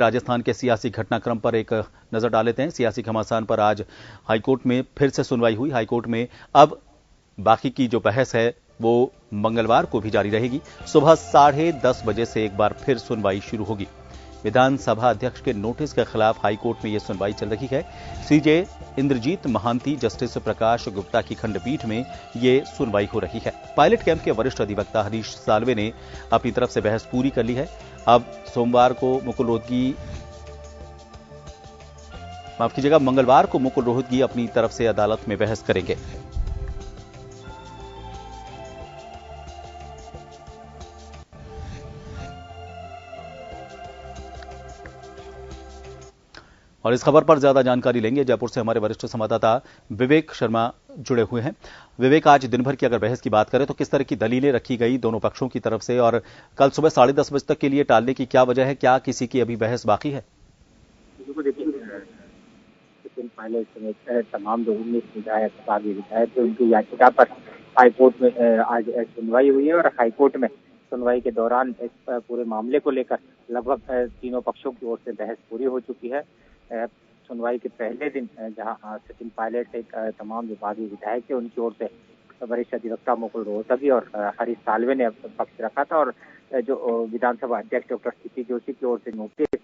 राजस्थान के सियासी घटनाक्रम पर एक नजर डाल लेते हैं। सियासी घमासान पर आज हाईकोर्ट में फिर से सुनवाई हुई। हाईकोर्ट में अब बाकी की जो बहस है वो मंगलवार को भी जारी रहेगी। सुबह 10:30 बजे से एक बार फिर सुनवाई शुरू होगी। विधानसभा अध्यक्ष के नोटिस के खिलाफ हाईकोर्ट में यह सुनवाई चल रही है। सीजे इंद्रजीत महांती, जस्टिस प्रकाश गुप्ता की खंडपीठ में यह सुनवाई हो रही है। पायलट कैंप के वरिष्ठ अधिवक्ता हरीश साल्वे ने अपनी तरफ से बहस पूरी कर ली है। अब मंगलवार को मुकुल रोहतगी अपनी तरफ से अदालत में बहस करेंगे। और इस खबर पर ज्यादा जानकारी लेंगे। जयपुर से हमारे वरिष्ठ संवाददाता विवेक शर्मा जुड़े हुए हैं। विवेक, आज दिन भर की अगर बहस की बात करें तो किस तरह की दलीलें रखी गई दोनों पक्षों की तरफ से, और कल सुबह 10:30 बजे तक के लिए टालने की क्या वजह है? क्या किसी की अभी बहस बाकी है? पायलट समेत तमाम जो 19 विधायक थे उनकी याचिका पर हाईकोर्ट में आज सुनवाई हुई है। और हाईकोर्ट में सुनवाई के दौरान इस पूरे मामले को लेकर लगभग तीनों पक्षों की ओर से बहस पूरी हो चुकी है। सुनवाई के पहले दिन जहां सचिन पायलट से तमाम विभागीय विधायक थे, उनकी ओर से वरिष्ठ अधिवक्ता मुकुल रोहतगी और हरीश साल्वे ने पक्ष रखा था। और जो विधानसभा अध्यक्ष डॉक्टर सीपी जोशी की ओर से नोटिस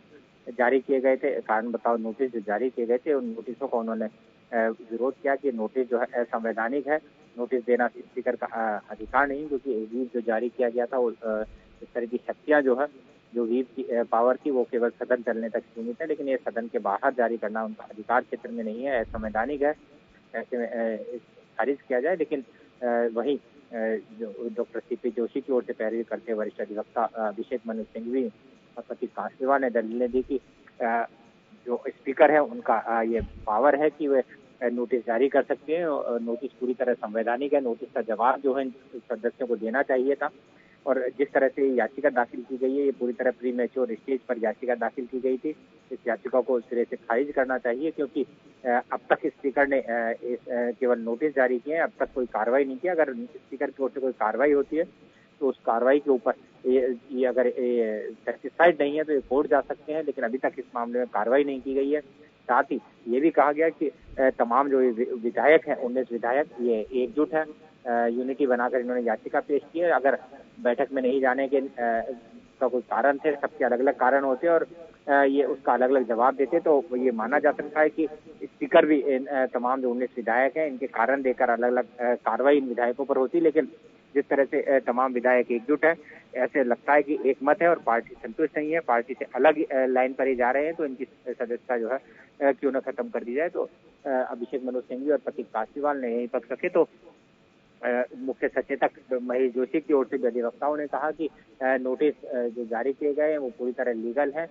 जारी किए गए थे, कारण बताओ नोटिस जो जारी किए गए थे, उन नोटिसों का उन्होंने विरोध किया कि नोटिस जो है असंवैधानिक है। नोटिस देना स्पीकर का अधिकार नहीं, क्योंकि व्हीप जो जारी किया गया था वो इस तरह की शक्तियां जो है, जो व्हीप की पावर की, वो केवल सदन चलने तक सीमित है, लेकिन ये सदन के बाहर जारी करना उनका अधिकार क्षेत्र में नहीं है, असंवैधानिक है। ऐसे में खारिज किया जाए। लेकिन वहीं जो डॉक्टर सीपी जोशी की ओर से पैरवी करते वरिष्ठ अधिवक्ता अभिषेक मनु सिंघवी और प्रतीक कांसलीवाल ने दलीलें दी कि जो स्पीकर है उनका ये पावर है कि वे नोटिस जारी कर सकते हैं। और नोटिस पूरी तरह संवैधानिक है। नोटिस का जवाब जो है सदस्यों को देना चाहिए था। और जिस तरह से याचिका दाखिल की गई है, ये पूरी तरह प्री मैच्योर स्टेज पर याचिका दाखिल की गई थी। इस याचिका को सिरे से खारिज करना चाहिए, क्योंकि अब तक स्पीकर ने केवल नोटिस जारी किए हैं, अब तक कोई कार्रवाई नहीं की। अगर स्पीकर की ओर से कोई कार्रवाई होती है तो उस कार्रवाई के ऊपर ये अगर सेटिस्फाइड नहीं है तो ये कोर्ट जा सकते हैं, लेकिन अभी तक इस मामले में कार्रवाई नहीं की गई है। साथ ही ये भी कहा गया कि तमाम जो विधायक हैं, 19 विधायक, ये एकजुट है, यूनिटी बनाकर इन्होंने याचिका पेश की है। अगर बैठक में नहीं जाने के का कोई कारण थे, सबके अलग अलग कारण होते और ये उसका अलग अलग जवाब देते, तो ये माना जा सकता है कि स्पीकर भी तमाम जो 19 विधायक हैं इनके कारण देकर अलग अलग कार्रवाई इन विधायकों पर होती। लेकिन जिस तरह से तमाम विधायक एकजुट है, ऐसे लगता है कि एक मत है और पार्टी संतुष्ट नहीं है, पार्टी से अलग लाइन पर ही जा रहे हैं, तो इनकी सदस्यता जो है क्यों न खत्म कर दी जाए। तो अभिषेक मनु सिंघवी और प्रतीक कांसलीवाल ने यही पक्ष रखे। तो मुख्य सचेतक महेश जोशी की ओर से भी अधिवक्ताओं ने कहा कि नोटिस जो जारी किए गए हैं वो पूरी तरह लीगल है।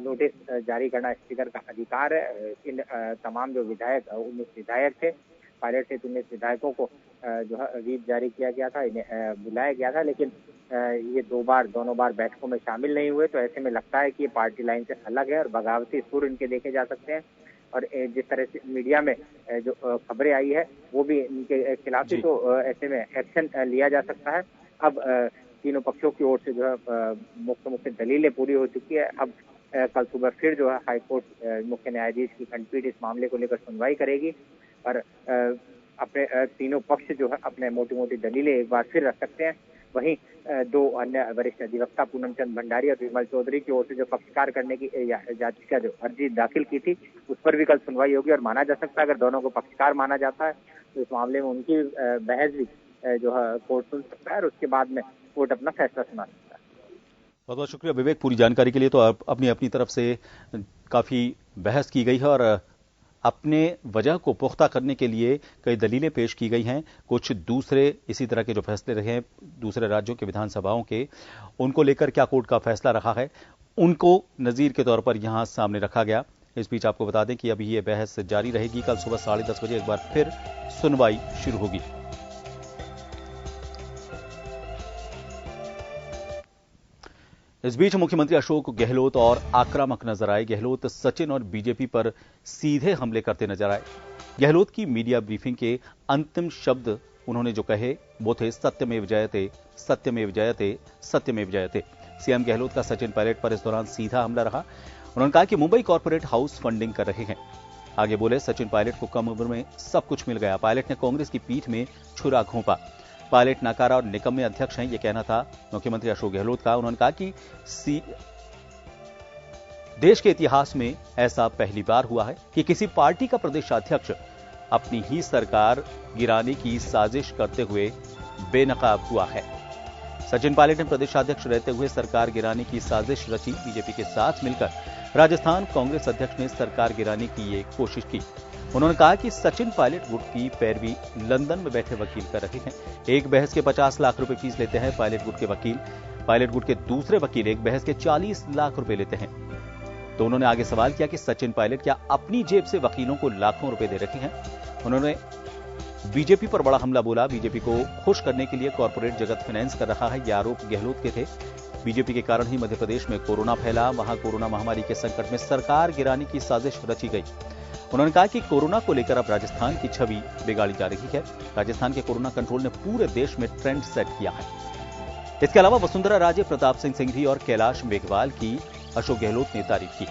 नोटिस जारी करना स्पीकर का अधिकार है। इन तमाम जो विधायक 19 विधायक थे, पायलट से 19 विधायकों को जो है व्हीप जारी किया गया था, इन्हें बुलाया गया था, लेकिन ये दोनों बार बैठकों में शामिल नहीं हुए। तो ऐसे में लगता है कि ये पार्टी लाइन से अलग है और बगावती सुर इनके देखे जा सकते हैं। और जिस तरह से मीडिया में जो खबरें आई है वो भी इनके खिलाफ ही, तो ऐसे में एक्शन लिया जा सकता है। अब तीनों पक्षों की ओर से जो है मुख्य दलीलें पूरी हो चुकी है। अब कल सुबह फिर जो है हाईकोर्ट मुख्य न्यायाधीश की खंडपीठ इस मामले को लेकर सुनवाई करेगी और अपने तीनों पक्ष जो है अपने मोटी मोटी दलीलें एक बार फिर रख सकते हैं। वहीं दो अन्य वरिष्ठ अधिवक्ता पूनम चंद भंडारी और विमल चौधरी की ओर से जो पक्षकार करने की याचिका जो अर्जी दाखिल की थी, उस पर भी कल सुनवाई होगी। और माना जा सकता है अगर दोनों को पक्षकार माना जाता है तो इस मामले में उनकी बहस भी जो है कोर्ट सुन सकता है और उसके बाद में कोर्ट अपना फैसला सुना सकता है। बहुत बहुत शुक्रिया विवेक पूरी जानकारी के लिए। तो अपनी अपनी तरफ से काफी बहस की गई है और अपने वजह को पुख्ता करने के लिए कई दलीलें पेश की गई हैं। कुछ दूसरे इसी तरह के जो फैसले रहे हैं दूसरे राज्यों के विधानसभाओं के, उनको लेकर क्या कोर्ट का फैसला रहा है, उनको नजीर के तौर पर यहां सामने रखा गया। इस बीच आपको बता दें कि अभी ये बहस जारी रहेगी। कल सुबह 10:30 बजे एक बार फिर सुनवाई शुरू होगी। इस बीच मुख्यमंत्री अशोक गहलोत और आक्रामक नजर आए। गहलोत सचिन और बीजेपी पर सीधे हमले करते नजर आए। गहलोत की मीडिया ब्रीफिंग के अंतिम शब्द उन्होंने जो कहे वो थे सत्यमेव जयते, सत्यमेव जयते, सत्यमेव जयते। सीएम गहलोत का सचिन पायलट पर इस दौरान सीधा हमला रहा। उन्होंने कहा कि मुंबई कॉर्पोरेट हाउस फंडिंग कर रहे हैं। आगे बोले, सचिन पायलट को कम उम्र में सब कुछ मिल गया। पायलट ने कांग्रेस की पीठ में छुरा घोंपा। पायलट नकारा और निकम्मे अध्यक्ष हैं, यह कहना था मुख्यमंत्री अशोक गहलोत का। उन्होंने कहा कि देश के इतिहास में ऐसा पहली बार हुआ है कि किसी पार्टी का प्रदेशाध्यक्ष अपनी ही सरकार गिराने की साजिश करते हुए बेनकाब हुआ है। सचिन पायलट ने प्रदेशाध्यक्ष रहते हुए सरकार गिराने की साजिश रची। बीजेपी के साथ मिलकर राजस्थान कांग्रेस अध्यक्ष ने सरकार गिराने की ये कोशिश की। उन्होंने कहा कि सचिन पायलट गुट की पैरवी लंदन में बैठे वकील कर रहे हैं। एक बहस के 50 लाख रुपए फीस लेते हैं पायलट गुट के वकील। पायलट गुट के दूसरे वकील एक बहस के 40 लाख रुपए लेते हैं। तो उन्होंने आगे सवाल किया कि सचिन पायलट क्या अपनी जेब से वकीलों को लाखों रुपए दे रहे हैं। उन्होंने बीजेपी पर बड़ा हमला बोला। बीजेपी को खुश करने के लिए कॉर्पोरेट जगत फाइनेंस कर रहा है, ये आरोप गहलोत के थे। बीजेपी के कारण ही मध्य प्रदेश में कोरोना फैला। वहां कोरोना महामारी के संकट में सरकार गिराने की साजिश रची गई। उन्होंने कहा कि कोरोना को लेकर अब राजस्थान की छवि बिगाड़ी जा रही है। राजस्थान के कोरोना कंट्रोल ने पूरे देश में ट्रेंड सेट किया है। इसके अलावा वसुंधरा राजे, प्रताप सिंह सिंघवी और कैलाश मेघवाल की अशोक गहलोत ने तारीफ की।